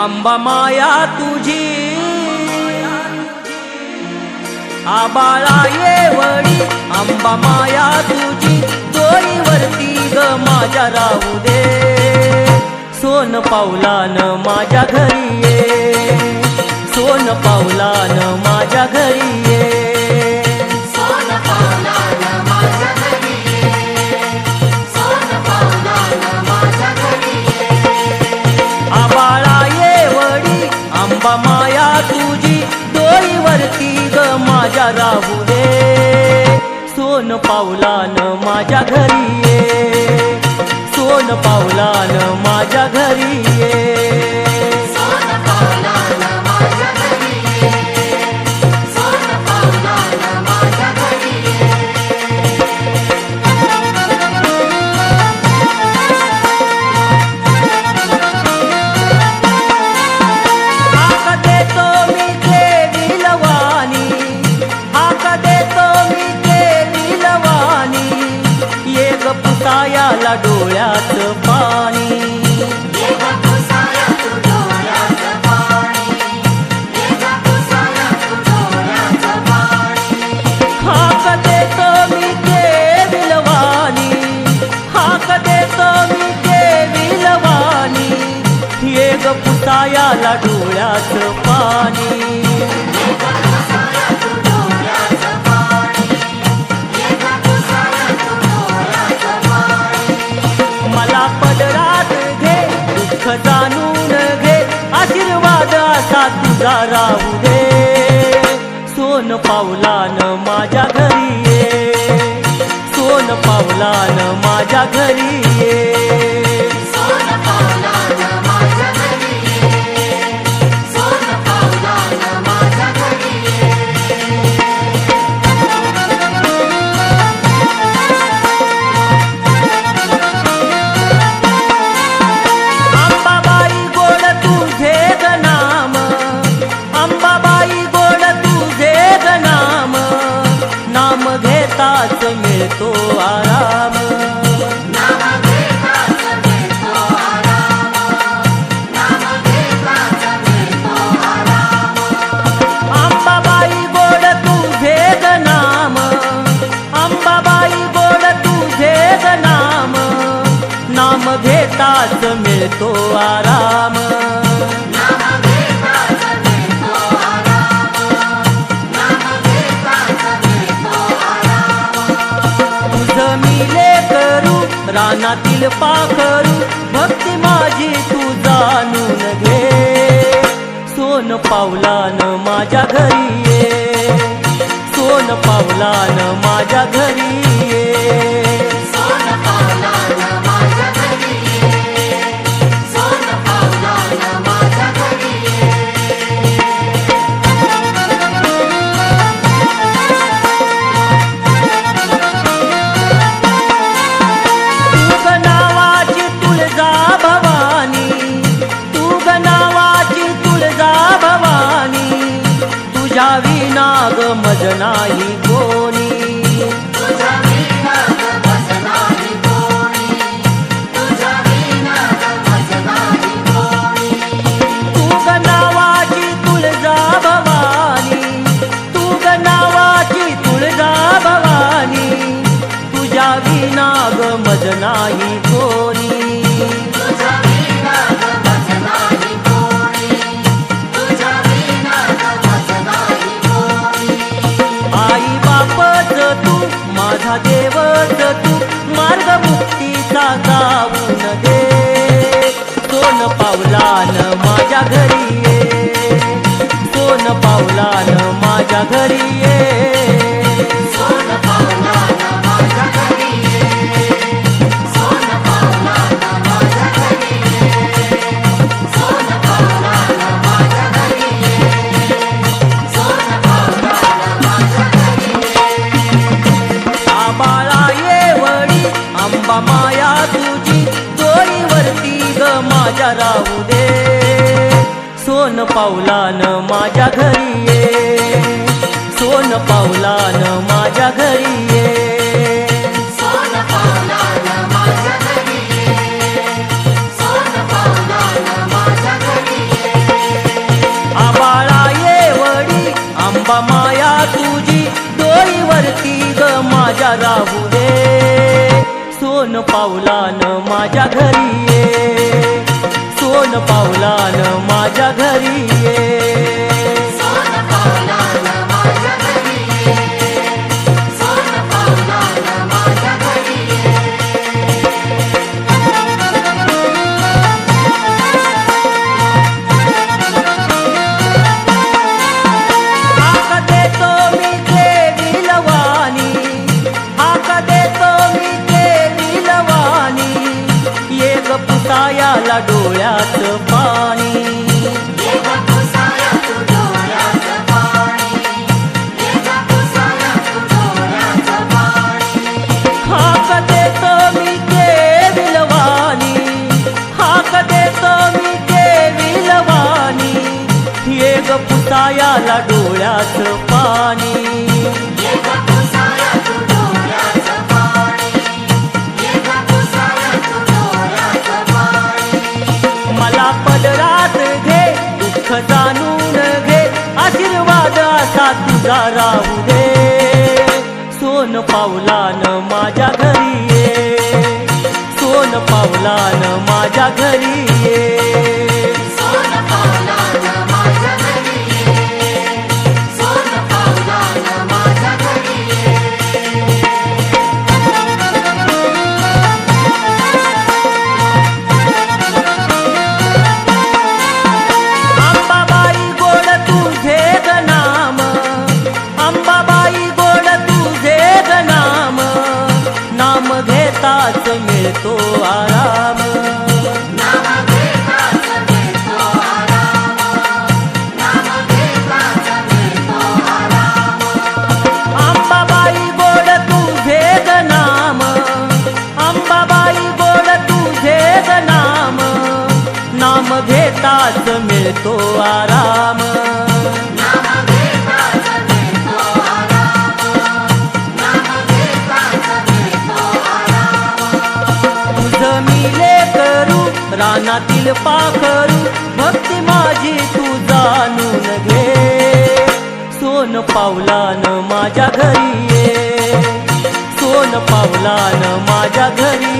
आंबा माया तुझी आबाळा येवडी आंबा माया तुझी डोईवरती ग माझ्या राहू दे सोन पावलान माझ्या घरी ये सोन पावलान माझ्या घरी ये सोन पावलान माझ्या घरी ये सोन पावलान माझ्या घरी ये आबाळा येवडी आंबा माया तुझी डोईवरती ग माझ्या राहू दे सोन पावलान माझ्या घरी ये सोन पावलान माझ्या घरी ये सोन पावलान माझ्या घरी ये सोन पावलान माझ्या घरी ये हाक देतो मी देवी लवानी हाक देतो मी देवी लवानी ये ग पुतायाला डोळ्यात पाणी ये ग पुसाया तू डोळ्याचं पाणी ये ग पुसाया तू डोळ्याचं पाणी हाक देतो मी देवी लवानी हाक देतो मी देवी लवानी ये ग पुतायाला डोळ्यात पाणी ये ग पुसाया तू डोळ्याचं पाणी ये ग पुसाया तू डोळ्याचं पाणी मला पदरात घे दुःख जाणून घे आशीर्वाद असा तुझा राहू दे सोन पावलान माझ्या घरी ये सोन पावलान माझ्या घरी ये सोन पावलान माझ्या घरी ये सोन पावलान माझ्या घरी ये अंबाबाई गोड तुझे ग नाम अंबाबाई गोड तुझे ग नाम नाम घेताच मिळतो आराम नाम घेताच मिळतो आराम नाम घेताच मिळतो आराम अंबाबाई गोड तुझे ग नाम अंबाबाई गोड तुझे ग नाम नाम घेताच मिळतो आराम नाम घेताच मिळतो आराम नाम घेताच मिळतो आराम तुझ मिले करू रानातील पाखरू भक्ती माझी तू जाणून घे सोन पावलान माझ्या घरी ये सोन पावलान माझ्या घरी ये सोन पावलान माझ्या घरी ये सोन पावलान माझ्या घरी ये तू ग नावाची तुळजा भवानी तू ग नावाची तुळजा भवानी तुझ्या विना ग मज नाही कोणी तुझ्या विना गमज नाही कोणी तुझ्या विना गमज नाही कोणी तू ग नावाची तुळजा भवानी तू ग नावाची तुळजा भवानी तुझ्या विना ग मज नाही कोणी तुझ्या विना गमज नाही कोणी तुझ्या विना गमज नाही कोणी आई बापच तू माझा देवच तू मार्ग मुक्तीचा जाऊन दे सोन पावलान माझ्या घरी ये सोन पावलान माझ्या घरी ये सोन पावलान माझ्या घरी ये सोन पावलान माझ्या घरी ये सोन पावलान माझ्या घरी ये सोन पावलान माझ्या घरी ये आबाळा येवडी आंबा माया तुझी डोईवरती ग माझ्या राहू दे सोन पावलान माझ्या घरी ये सोन पावलान माझ्या घरी ये सोन पावलान माझ्या घरी ये सोन पावलान माझ्या घरी ये सोन पावलान माझ्या घरी ये सोन पावलान माझ्या घरी ये सोन पावलान माझ्या घरी ये हाक देतो मी देवी लवानी हाक देतो मी देवी लवानी ये ग पुसायाला डोळ्यात पाणी ये ग पुसाया तू डोळ्याचं पाणी ये ग पुसाया तू डोळ्याचं पाणी हाक देतो मी देवी लवानी हाक देतो मी देवी लवानी ये ग पुसायाला डोळ्यात पाणी ये ग पुसाया तू डोळ्याचं पाणी ये ग पुसाया तू डोळ्याचं पाणी मला पदरात घे दुःख जाणून घे आशीर्वाद असा तुझा राहू दे सोन पावलान माझ्या घरी ये सोन पावलान माझ्या घरी ये सोन पावलान माझ्या घरी ये सोन पावलान माझ्या घरी ये अंबाबाई गोड तुझे ग नाम अंबाबाई गोड तुझे ग नाम नाम घेताच मिळतो आराम नाम घेताच मिळतो आराम नाम घेताच मिळतो आराम अंबाबाई गोड तुझे ग नाम अंबाबाई गोड तुझे ग नाम नाम घेताच मिळतो आराम नाम घेताच मिळतो आराम नाम घेताच मिळतो आराम तुझ मी लेकरू रानातील पाखरू भक्ती माझी तू जाणून घे सोन पावलान माझ्या घरी ये सोन पावलान माझ्या घरी